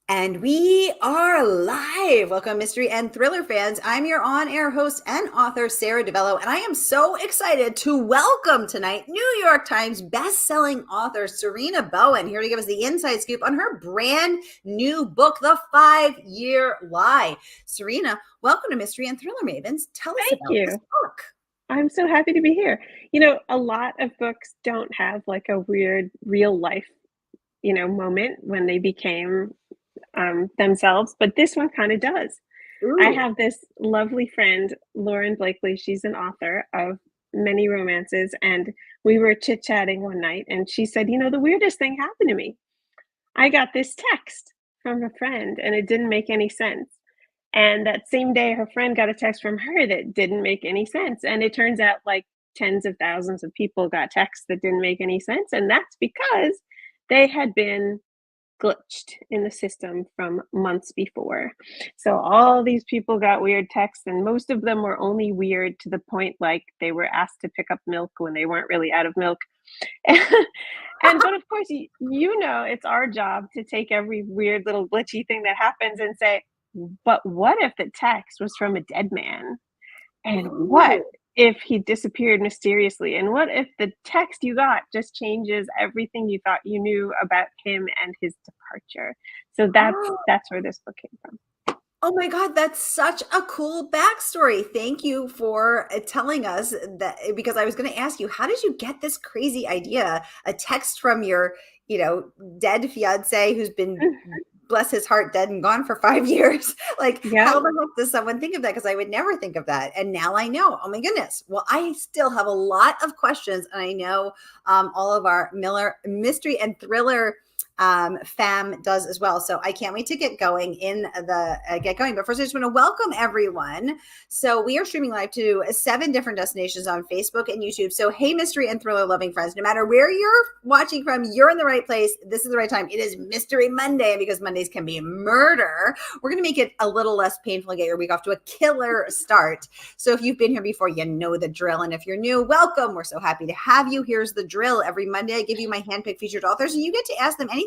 And we are live. Welcome, mystery and thriller fans. I'm your on-air host and author, Sara DiVello, and I am so excited to welcome tonight New York Times best-selling author Sarina Bowen, here to give us the inside scoop on her brand new book, The 5-Year Lie. Sarina, welcome to Mystery and Thriller Mavens. Tell us Thank about this you. book. I'm so happy to be here. A lot of books don't have like a weird real life, moment when they became themselves, but this one kind of does. I Ooh. have this lovely friend, Lauren Blakely. She's an author of many romances, and we were chit-chatting one night, and she said, the weirdest thing happened to me. I got this text from a friend, and it didn't make any sense. And that same day, her friend got a text from her that didn't make any sense. And it turns out like tens of thousands of people got texts that didn't make any sense. And that's because they had been glitched in the system from months before. So all these people got weird texts, and most of them were only weird to the point like they were asked to pick up milk when they weren't really out of milk. But of course, it's our job to take every weird little glitchy thing that happens and say, but what if the text was from a dead man? And what Ooh. if he disappeared mysteriously? And what if the text you got just changes everything you thought you knew about him and his departure? So that's Oh. that's where this book came from. Oh my God, that's such a cool backstory. Thank you for telling us that, because I was going to ask you, how did you get this crazy idea? A text from your, dead fiance who's been, bless his heart, dead and gone for 5 years. Like, Yeah. how the heck does someone think of that? Because I would never think of that. And now I know. Oh my goodness. Well, I still have a lot of questions, and I know all of our Miller mystery and thriller fam does as well. So I can't wait to get going get going. But first, I just want to welcome everyone. So we are streaming live to 7 different destinations on Facebook and YouTube. So hey, mystery and thriller loving friends, no matter where you're watching from, you're in the right place. This is the right time. It is Mystery Monday, and because Mondays can be murder, we're going to make it a little less painful and get your week off to a killer start. So if you've been here before, you know the drill. And if you're new, welcome. We're so happy to have you. Here's the drill. Every Monday, I give you my handpicked featured authors, and you get to ask them anything.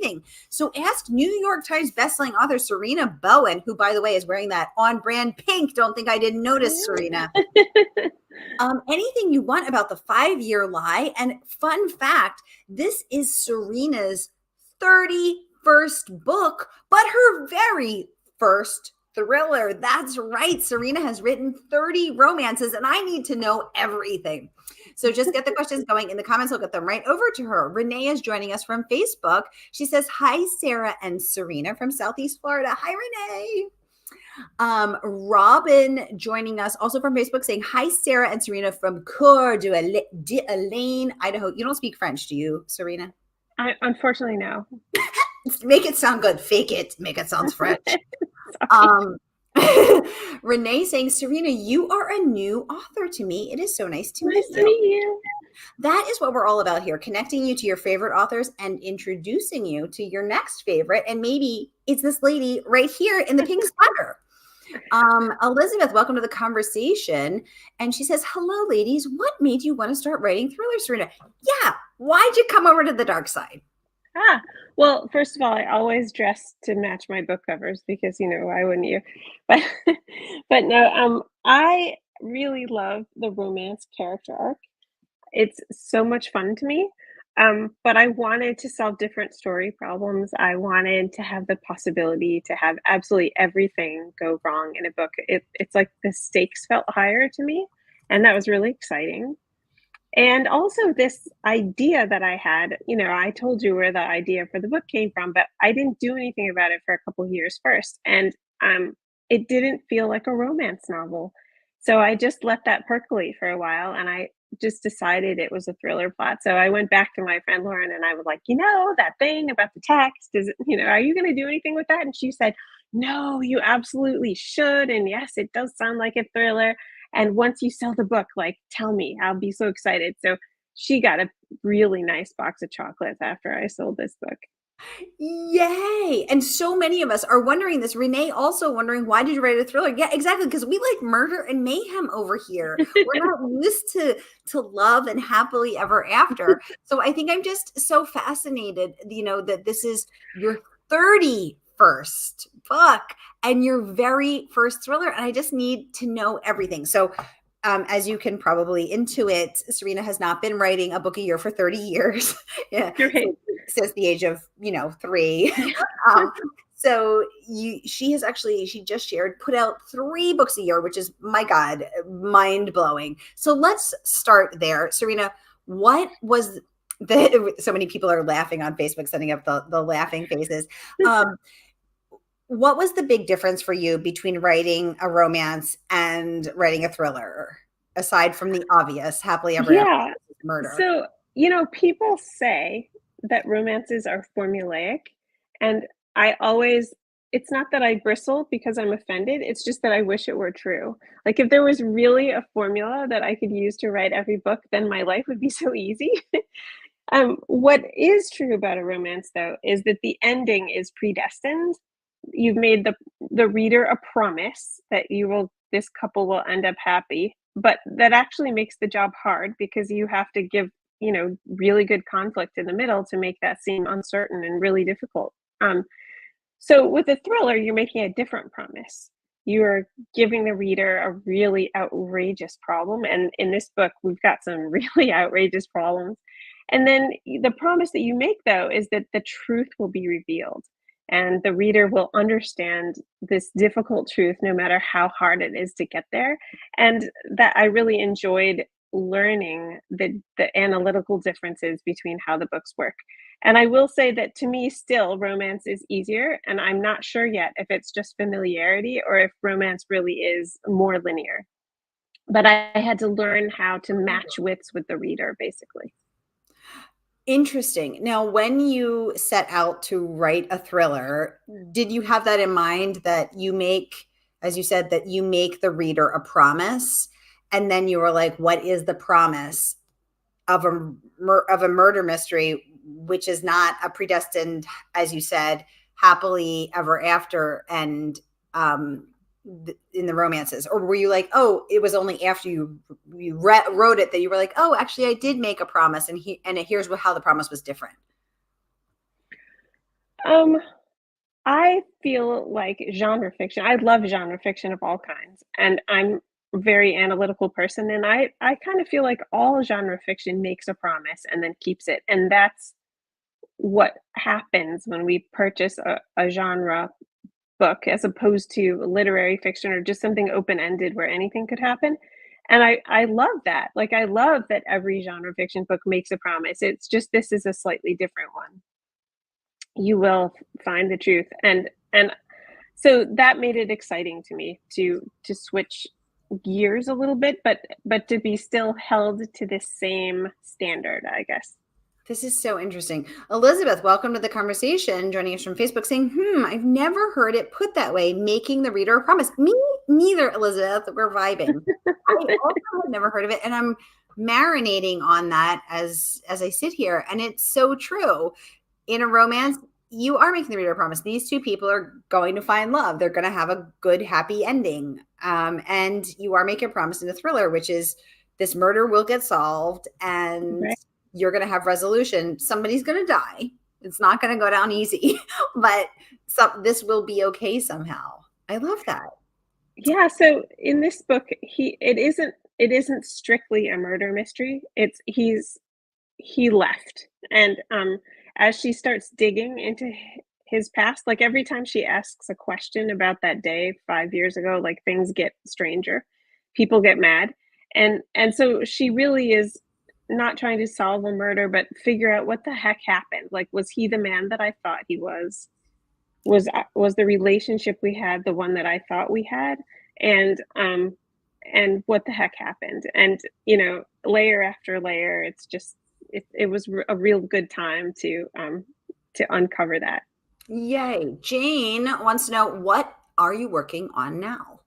So ask New York Times bestselling author Sarina Bowen, who, by the way, is wearing that on-brand pink. Don't think I didn't notice, Sarina. Anything you want about The 5-Year Lie. And fun fact, this is Sarina's 31st book, but her very first thriller. That's right. Sarina has written 30 romances, and I need to know everything. So just get the questions going in the comments. I'll get them right over to her. Renee is joining us from Facebook. She says, hi, Sara and Sarina from Southeast Florida. Hi, Renee. Robin joining us also from Facebook saying, hi, Sara and Sarina from Coeur d'Alene, Idaho. You don't speak French, do you, Sarina? I unfortunately no. Make it sound good. Fake it. Make it sound French. Renee saying, Sarina, you are a new author to me. It is so nice to meet Nice to you. meet you. That is what we're all about here, connecting you to your favorite authors and introducing you to your next favorite. And maybe it's this lady right here in the pink sweater. Elizabeth, welcome to the conversation. And she says, hello, ladies. What made you want to start writing thrillers, Sarina? Yeah. Why'd you come over to the dark side? Well, first of all, I always dress to match my book covers because, why wouldn't you? But but no, I really love the romance character arc. It's so much fun to me. But I wanted to solve different story problems. I wanted to have the possibility to have absolutely everything go wrong in a book. It's like the stakes felt higher to me, and that was really exciting. And also this idea that I had, I told you where the idea for the book came from, but I didn't do anything about it for a couple of years first. And it didn't feel like a romance novel. So I just let that percolate for a while, and I just decided it was a thriller plot. So I went back to my friend Lauren and I was like, that thing about the text, are you going to do anything with that? And she said, no, you absolutely should. And yes, it does sound like a thriller. And once you sell the book, like, tell me, I'll be so excited. So she got a really nice box of chocolates after I sold this book. Yay. And so many of us are wondering this. Renee also wondering, why did you write a thriller? Yeah, exactly. Because we like murder and mayhem over here. We're not used to love and happily ever after. So I think I'm just so fascinated, that this is your 31st first book and your very first thriller. And I just need to know everything. So, as you can probably intuit, Sarina has not been writing a book a year for 30 years. Yeah. Right. Since the age of, 3. Yeah. So she just shared, put out 3 books a year, which is, my God, mind blowing. So let's start there. Sarina, what was so many people are laughing on Facebook, sending up the laughing faces. What was the big difference for you between writing a romance and writing a thriller, aside from the obvious happily ever after Yeah. murder? So, people say that romances are formulaic, and I always it's not that I bristle because I'm offended, it's just that I wish it were true. Like, if there was really a formula that I could use to write every book, then my life would be so easy. What is true about a romance, though, is that the ending is predestined. You've made the reader a promise that this couple will end up happy, but that actually makes the job hard because you have to give, really good conflict in the middle to make that seem uncertain and really difficult. So with a thriller, you're making a different promise. You are giving the reader a really outrageous problem, and in this book, we've got some really outrageous problems. And then the promise that you make, though, is that the truth will be revealed, and the reader will understand this difficult truth no matter how hard it is to get there. And that I really enjoyed learning the analytical differences between how the books work. And I will say that to me, still, romance is easier, and I'm not sure yet if it's just familiarity or if romance really is more linear. But I had to learn how to match wits with the reader, basically. Interesting. Now, when you set out to write a thriller, did you have that in mind, that you make, as you said, that you make the reader a promise, and then you were like, what is the promise of a murder mystery, which is not a predestined, as you said, happily ever after, and in the romances? Or were you like, oh, it was only after you wrote it that you were like, oh, actually I did make a promise, and here's how the promise was different? I feel like genre fiction. I love genre fiction of all kinds, and I'm a very analytical person, and I kind of feel like all genre fiction makes a promise and then keeps it, and that's what happens when we purchase a genre book as opposed to literary fiction or just something open-ended where anything could happen. And I love that. Like, I love that every genre fiction book makes a promise. It's just this is a slightly different one. You will find the truth. And so that made it exciting to me to switch gears a little bit, but to be still held to the same standard, I guess. This is so interesting. Elizabeth, welcome to the conversation, joining us from Facebook, saying, I've never heard it put that way, making the reader a promise. Me neither, Elizabeth. We're vibing. I also have never heard of it, and I'm marinating on that as I sit here. And it's so true. In a romance, you are making the reader a promise. These two people are going to find love. They're going to have a good, happy ending. And you are making a promise in a thriller, which is this murder will get solved, and Right. you're going to have resolution. Somebody's going to die. It's not going to go down easy, but this will be okay somehow. I love that. Yeah, so in this book, it isn't strictly a murder mystery. He left. And as she starts digging into his past, like every time she asks a question about that day 5 years ago, like things get stranger. People get mad. And so she really is not trying to solve a murder, but figure out what the heck happened. Like, was he the man that I thought he was? Was the relationship we had the one that I thought we had? And what the heck happened? And layer after layer, it's just it was a real good time to uncover that. Yay. Jane wants to know, what are you working on now?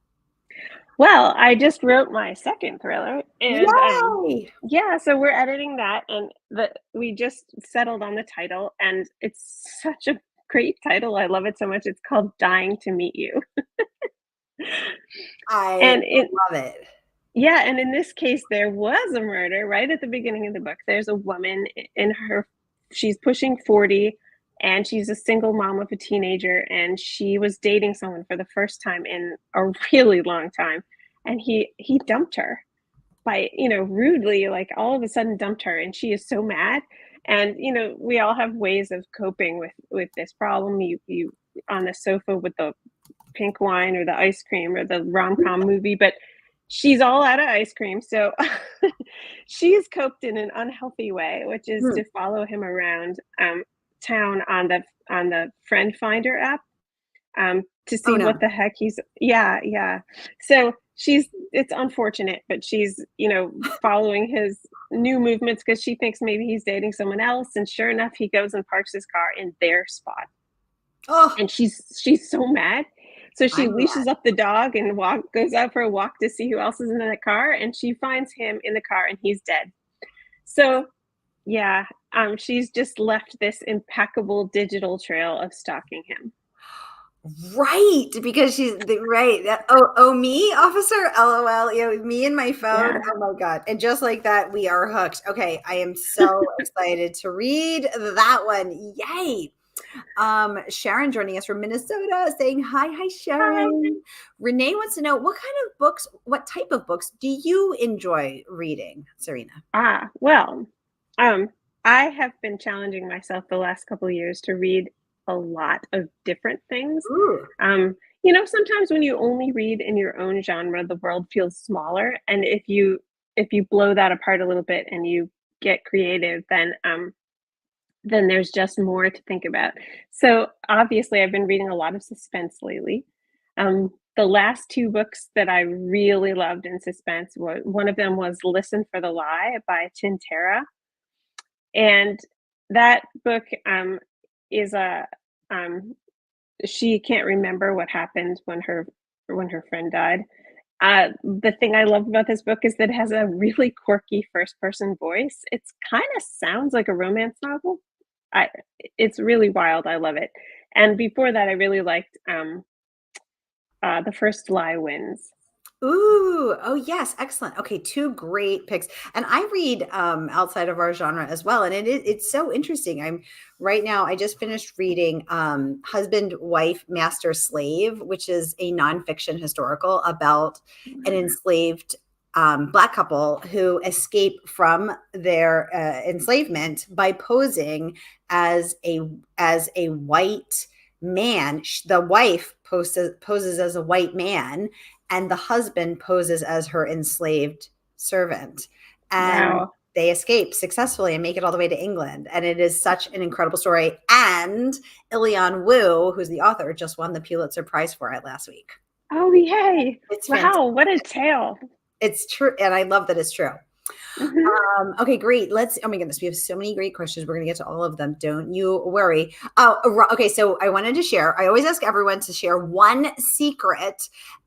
Well, I just wrote my second thriller, and Yay! yeah, so we're editing that, and we just settled on the title, and it's such a great title. I love it so much. It's called Dying to Meet You. I And love it. yeah, and in this case, there was a murder right at the beginning of the book. There's a woman in she's pushing 40, and she's a single mom of a teenager, and she was dating someone for the first time in a really long time, and he dumped her by, rudely, like, all of a sudden dumped her, and she is so mad. And we all have ways of coping with this problem. You on the sofa with the pink wine or the ice cream or the rom-com movie, but she's all out of ice cream, so she's coped in an unhealthy way, which is Hmm. to follow him around town on the friend finder app, to Oh see no. what the heck he's. Yeah, yeah. So it's unfortunate, but she's, following his new movements because she thinks maybe he's dating someone else, and sure enough, he goes and parks his car in their spot. Oh, And she's so mad. So she I'm leashes mad. up the dog and goes out for a walk to see who else is in the car, and she finds him in the car and he's dead. So yeah, she's just left this impeccable digital trail of stalking him. Right, because right. Oh, me, officer. LOL. Me and my phone. Yeah. Oh my god! And just like that, we are hooked. Okay, I am so excited to read that one. Yay! Sharon joining us from Minnesota, saying hi, Hi. Sharon. Renee wants to know what type of books do you enjoy reading, Sarina? Well, um, I have been challenging myself the last couple of years to read a lot of different things. Ooh, Sometimes when you only read in your own genre, the world feels smaller, and if you blow that apart a little bit and you get creative, then there's just more to think about. So obviously, I've been reading a lot of suspense lately. The last two books that I really loved in suspense, one of them was Listen for the Lie by Tintera. And that book is a she can't remember what happened when her friend died. The thing I love about this book is that it has a really quirky first person voice. It's kind of sounds like a romance novel. I It's really wild. I love it. And before that, I really liked The First Lie Wins. ooh, oh yes, excellent. Okay, two great picks. And I read outside of our genre as well. And it's so interesting. I'm right now, I just finished reading Husband, Wife, Master, Slave, which is a nonfiction historical about an enslaved black couple who escape from their enslavement by posing as a white man. The wife poses as a white man, and the husband poses as her enslaved servant. And Wow. they escape successfully and make it all the way to England. And it is such an incredible story. And Ilian Wu, who's the author, just won the Pulitzer Prize for it last week. Oh, yay. It's fantastic. Wow. What a tale. It's true. And I love that it's true. Hmm. Okay, great. Oh my goodness, we have so many great questions. We're going to get to all of them. Don't you worry. Okay. So I wanted to share, I always ask everyone to share one secret.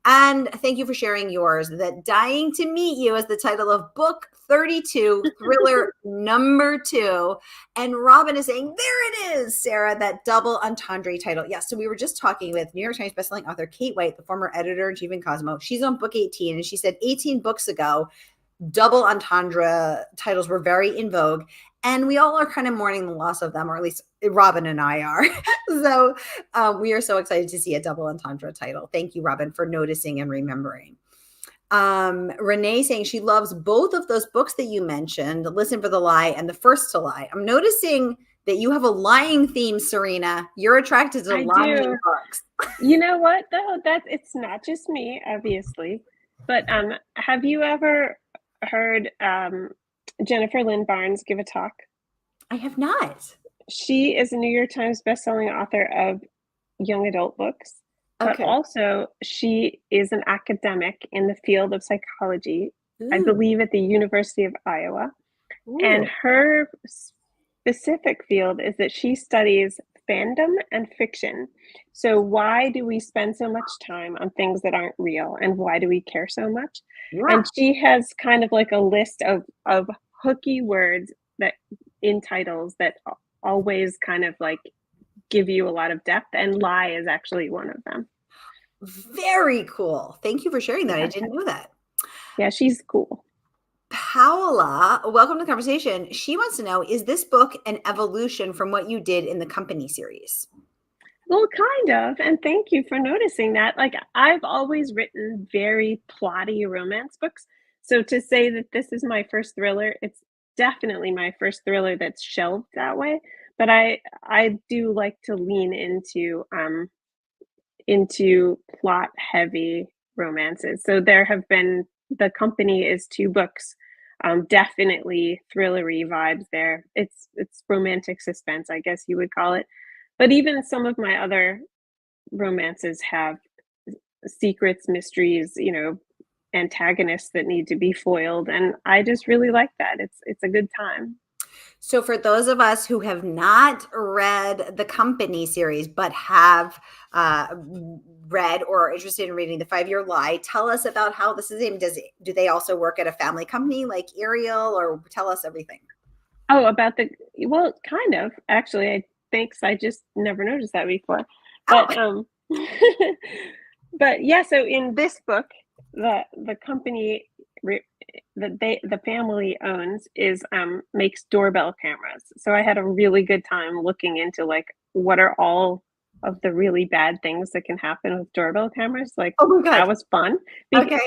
And thank you for sharing yours. That Dying to Meet You is the title of book 32, thriller number 2. And Robin is saying, there it is, Sarah, that double entendre title. Yeah. So we were just talking with New York Times bestselling author Kate White, the former editor in chief in Cosmo. She's on book 18. And she said 18 books ago, double entendre titles were very in vogue, and we all are kind of mourning the loss of them, or at least Robin and I are. So we are so excited to see a double entendre title. Thank you, Robin, for noticing and remembering. Renee saying she loves both of those books that you mentioned, Listen for the Lie and The First to Lie. I'm noticing that you have a lying theme, Sarina. You're attracted to I lying do. books. You know what though? It's not just me, obviously. But have you ever heard Jennifer Lynn Barnes give a talk? I have not. She is a New York Times bestselling author of young adult books, but Okay. also she is an academic in the field of psychology, I Ooh. believe at the University of Iowa. And Ooh. her specific field is that she studies fandom and fiction. So why do we spend so much time on things that aren't real, and why do we care so much? Yeah. And she has kind of like a list of hooky words that in titles that always kind of like give you a lot of depth, and lie is actually one of them. Very cool. Thank you for sharing that. I Yeah. didn't know that. Yeah, she's cool. Paola, welcome to the conversation. She wants to know, is this book an evolution from what you did in the Company series? Well, kind of, and thank you for noticing that. Like, I've always written very plotty romance books, so to say that this is my first thriller, it's definitely my first thriller that's shelved that way, but I do like to lean into plot-heavy romances. So there have been The Company is 2 books, definitely thrillery vibes there. It's romantic suspense, I guess you would call it. But even some of my other romances have secrets, mysteries, antagonists that need to be foiled, and I just really like that. It's a good time. So, for those of us who have not read the Company series, but have read or are interested in reading The 5-Year Lie, tell us about how this is aimed. Do they also work at a family company like Ariel, or tell us everything? Oh, about the well, kind of. Actually, thanks. I just never noticed that before. Oh, But but yeah, so in this book, the company that the family owns is makes doorbell cameras. So I had a really good time looking into like what are all of the really bad things that can happen with doorbell cameras. Like oh my that God. was fun. Okay.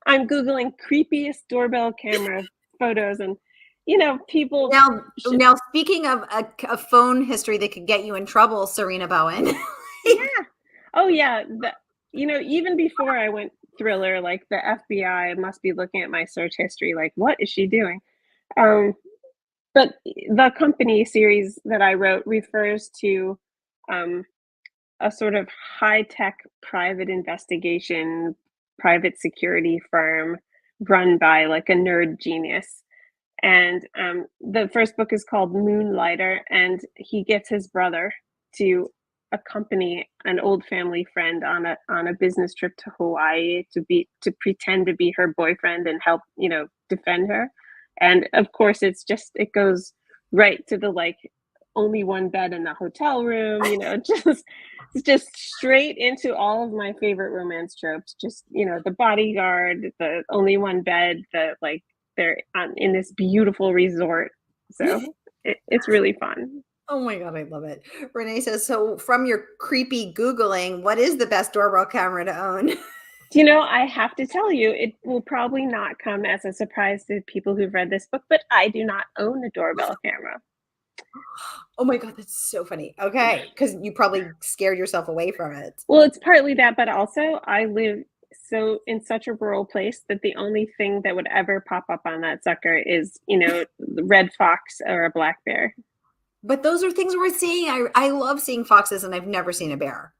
I'm googling creepiest doorbell camera photos, and people sh Now, speaking of a phone history that could get you in trouble, Sarina Bowen. yeah. Oh, yeah, even before I went thriller, like, the FBI must be looking at my search history, like, "What is she doing?" Um, but the Company series that I wrote refers to, um, a sort of high-tech private investigation, private security firm run by, like, a nerd genius. And the first book is called Moonlighter, and he gets his brother to accompany an old family friend on a business trip to Hawaii to pretend to be her boyfriend and help defend her. And of course, it goes right to the like only one bed in the hotel room, just straight into all of my favorite romance tropes. Just the bodyguard, the only one bed, the like they're in this beautiful resort. So it's really fun. Oh my God, I love it. Renee says, so from your creepy Googling, what is the best doorbell camera to own? I have to tell you, it will probably not come as a surprise to people who've read this book, but I do not own a doorbell camera. Oh my God, that's so funny. Okay, because you probably scared yourself away from it. Well, it's partly that, but also I live in such a rural place that the only thing that would ever pop up on that sucker is, the red fox or a black bear. But those are things we're seeing. I love seeing foxes, and I've never seen a bear.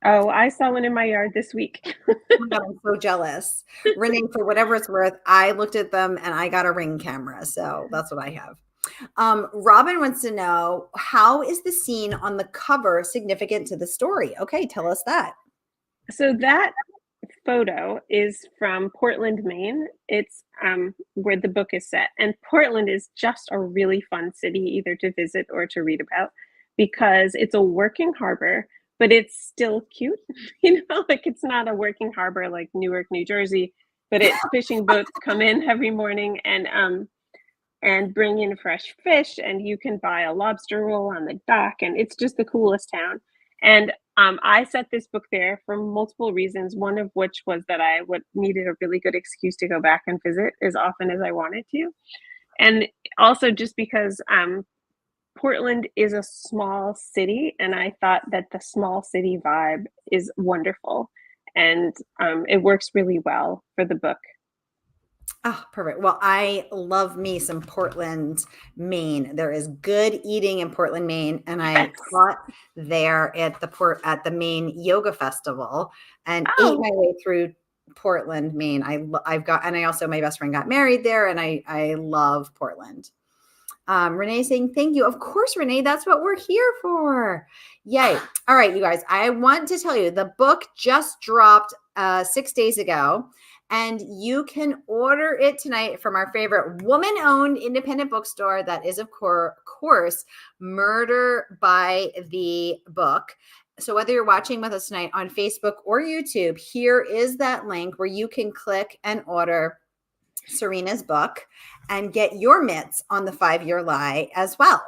Oh, I saw one in my yard this week. Oh my God, I'm so jealous. Renee, for whatever it's worth, I looked at them and I got a Ring camera. So that's what I have. Robin wants to know, how is the scene on the cover significant to the story? Okay, tell us that. So that photo is from Portland, Maine. It's where the book is set. And Portland is just a really fun city either to visit or to read about because it's a working harbor, but it's still cute. Like it's not a working harbor like Newark, New Jersey, but fishing boats come in every morning and bring in fresh fish, and you can buy a lobster roll on the dock, and it's just the coolest town. And I set this book there for multiple reasons, one of which was that I would needed a really good excuse to go back and visit as often as I wanted to. And also just because Portland is a small city, and I thought that the small city vibe is wonderful. And it works really well for the book. Oh, perfect. Well, I love me some Portland, Maine. There is good eating in Portland, Maine, and I Yes. taught there at the Maine Yoga Festival and ate Oh, my way through Portland, Maine. I've got, and I also, my best friend got married there, and I love Portland. Renee saying thank you. Of course, Renee, that's what we're here for. Yay. All right, you guys, I want to tell you the book just dropped 6 days ago, and you can order it tonight from our favorite woman-owned independent bookstore. That is, of course, Murder by the Book. So whether you're watching with us tonight on Facebook or YouTube, here is that link where you can click and order. Sarina's book and get your mitts on the 5-Year Lie as well.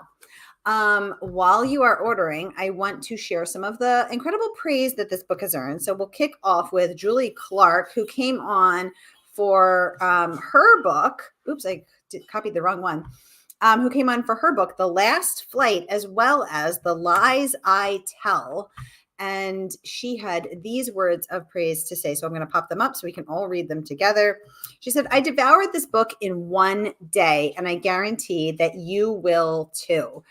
While you are ordering, I want to share some of the incredible praise that this book has earned. So we'll kick off with Julie Clark, who came on for her book. Oops, I copied the wrong one. Who came on for her book, The Last Flight, as well as The Lies I Tell. And she had these words of praise to say. So I'm going to pop them up so we can all read them together. She said, I devoured this book in one day, and I guarantee that you will too.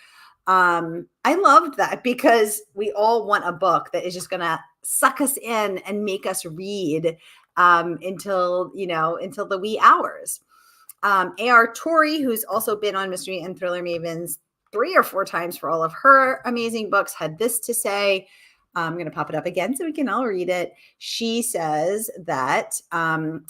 I loved that because we all want a book that is just going to suck us in and make us read until the wee hours. A.R. Torrey, who's also been on Mystery and Thriller Mavens 3 or 4 times for all of her amazing books, had this to say. I'm going to pop it up again so we can all read it. She says that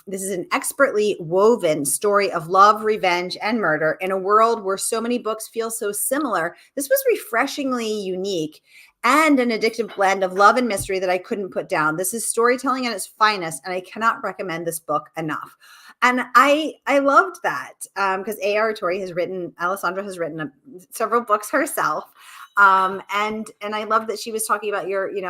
this is an expertly woven story of love, revenge, and murder in a world where so many books feel so similar. This was refreshingly unique and an addictive blend of love and mystery that I couldn't put down. This is storytelling at its finest, and I cannot recommend this book enough. And I loved that because A.R. Torrey Alessandra has written several books herself. And I love that she was talking about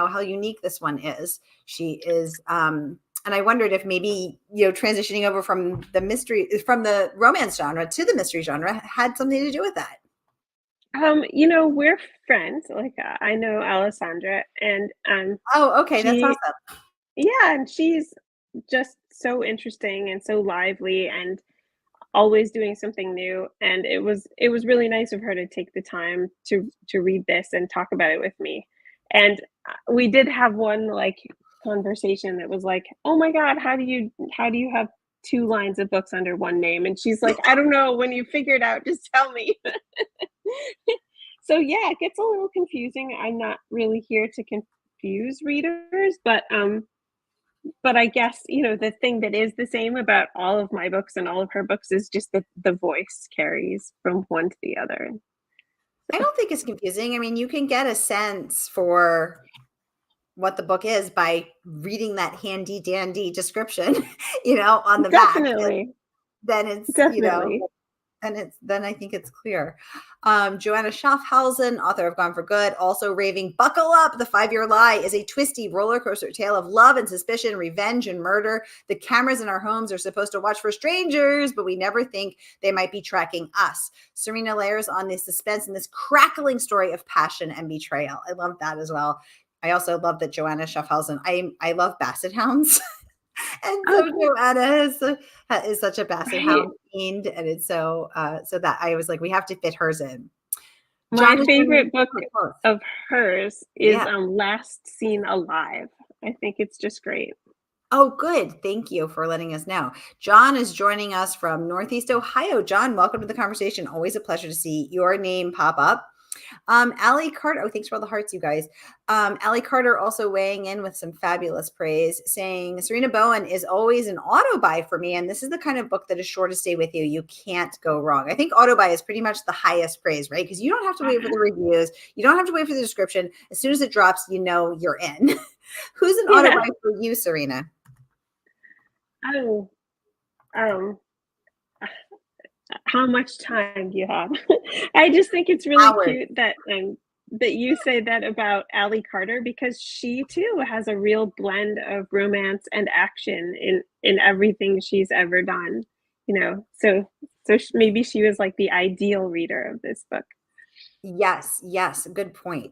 how unique this one is. She is, and I wondered if maybe, transitioning over from the romance genre to the mystery genre had something to do with that. We're friends. Like, I know Alessandra, and Oh, okay. That's awesome. yeah, and she's just so interesting and so lively and always doing something new. And it was really nice of her to take the time to read this and talk about it with me. And we did have one conversation that was like, oh my God, how do you have 2 lines of books under one name? And she's like, I don't know, when you figure it out, just tell me. So yeah, it gets a little confusing. I'm not really here to confuse readers, but I guess, the thing that is the same about all of my books and all of her books is just that the voice carries from one to the other. I don't think it's confusing. I mean, you can get a sense for what the book is by reading that handy dandy description, on the back. Definitely. Then it's, Definitely. then I think it's clear. Joanna Schaffhausen, author of Gone for Good, also raving, buckle up. The 5-Year Lie is a twisty roller coaster tale of love and suspicion, revenge and murder. The cameras in our homes are supposed to watch for strangers, but we never think they might be tracking us. Sarina layers on this suspense and this crackling story of passion and betrayal. I love that as well. I also love that Joanna Schaffhausen, I love basset hounds. And so Joanna is such a basset hound fiend, and it's so that I was like, we have to fit hers in. My favorite book of hers is Last Seen Alive. I think it's just great. Oh, good. Thank you for letting us know. John is joining us from Northeast Ohio. John, welcome to the conversation. Always a pleasure to see your name pop up. Allie Carter, thanks for all the hearts, you guys. Allie Carter also weighing in with some fabulous praise, saying, Sarina Bowen is always an auto buy for me, and this is the kind of book that is sure to stay with you. You can't go wrong. I think auto buy is pretty much the highest praise, right? Because you don't have to wait for the reviews. You don't have to wait for the description. As soon as it drops, you're in. Who's an auto buy for you, Sarina? How much time do you have? I just think it's really cute that you say that about Allie Carter, because she too has a real blend of romance and action in everything she's ever done. So maybe she was like the ideal reader of this book. Yes. Good point.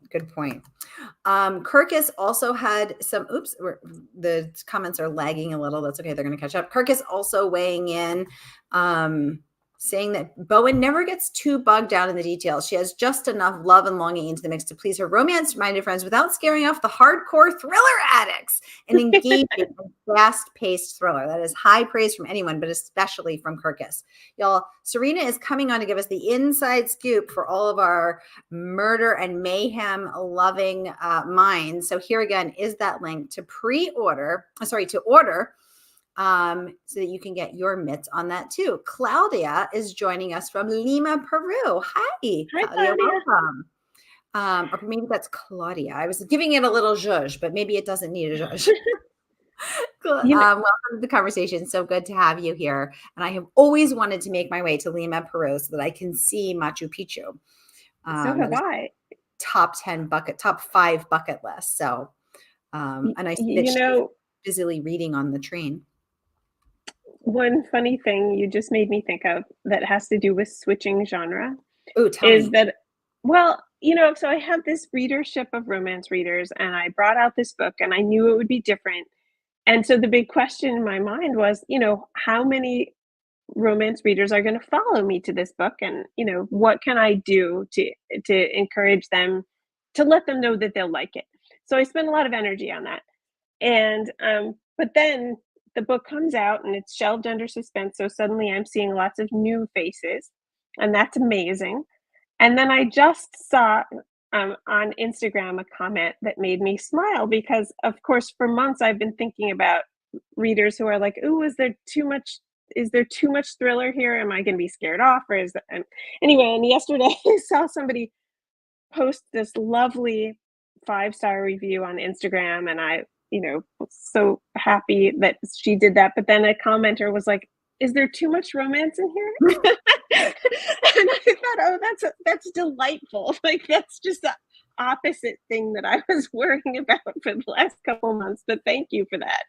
Kirkus also had some, the comments are lagging a little. That's okay. They're going to catch up. Kirkus also weighing in, saying that Bowen never gets too bogged down in the details. She has just enough love and longing into the mix to please her romance-minded friends without scaring off the hardcore thriller addicts. An engaging and fast-paced thriller. That is high praise from anyone, but especially from Kirkus. Y'all, Sarina is coming on to give us the inside scoop for all of our murder and mayhem loving minds. So here again is that link to order, so that you can get your mitts on that too. Claudia is joining us from Lima, Peru. Hi, Claudia. Welcome. Or maybe that's Claudia. I was giving it a little zhuzh, but maybe it doesn't need a zhuzh. Cool. You know, Welcome to the conversation. So good to have you here. And I have always wanted to make my way to Lima, Peru, so that I can see Machu Picchu. so have That is I. top 5 bucket list. So, and I see that You she's know, busily reading on the train. one funny thing you just made me think of that has to do with switching genre Oh, tell is me. that, well, so I have this readership of romance readers, and I brought out this book, and I knew it would be different. And so the big question in my mind was, how many romance readers are going to follow me to this book, and what can I do to encourage them, to let them know that they'll like it. So I spent a lot of energy on that. And but then the book comes out and it's shelved under suspense, so suddenly I'm seeing lots of new faces, and that's amazing. And then I just saw on Instagram a comment that made me smile, because, of course, for months I've been thinking about readers who are like, "Ooh, is there too much? Is there too much thriller here? Am I going to be scared off?" Or is that? Anyway, and yesterday I saw somebody post this lovely 5-star review on Instagram, and I, was so happy that she did that. But then a commenter was like, "Is there too much romance in here?" And I thought, "Oh, that's delightful." Like, that's just the opposite thing that I was worrying about for the last couple months. But thank you for that.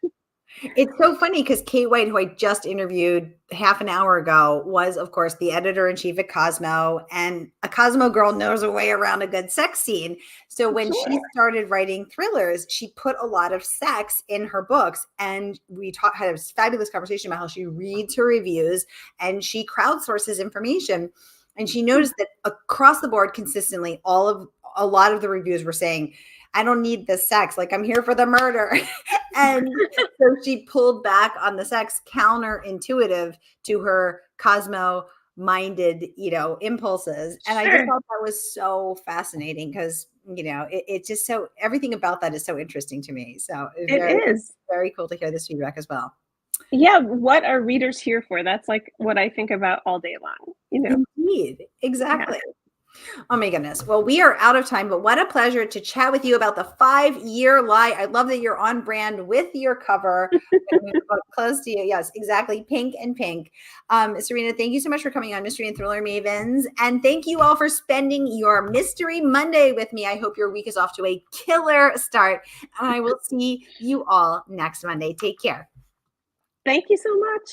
It's so funny because Kate White, who I just interviewed half an hour ago, was, of course, the editor-in-chief at Cosmo, and a Cosmo girl knows her way around a good sex scene. So when she Sure. started writing thrillers, she put a lot of sex in her books, and we had a fabulous conversation about how she reads her reviews and she crowdsources information. And she noticed that across the board, consistently, a lot of the reviews were saying, "I don't need the sex. Like, I'm here for the murder." And so she pulled back on the sex, counterintuitive to her Cosmo minded, impulses. And I just Sure. thought that was so fascinating because, it's just so, everything about that is so interesting to me. So it's It very, is. very cool to hear this feedback as well. Yeah, what are readers here for? That's like what I think about all day long. Indeed. Yeah. Exactly. Oh my goodness. Well, we are out of time, but what a pleasure to chat with you about the 5-year lie. I love that you're on brand with your cover. And we have a close to you. Yes, exactly. Pink and pink. Sarina, thank you so much for coming on Mystery and Thriller Mavens. And thank you all for spending your Mystery Monday with me. I hope your week is off to a killer start. And I will see you all next Monday. Take care. Thank you so much.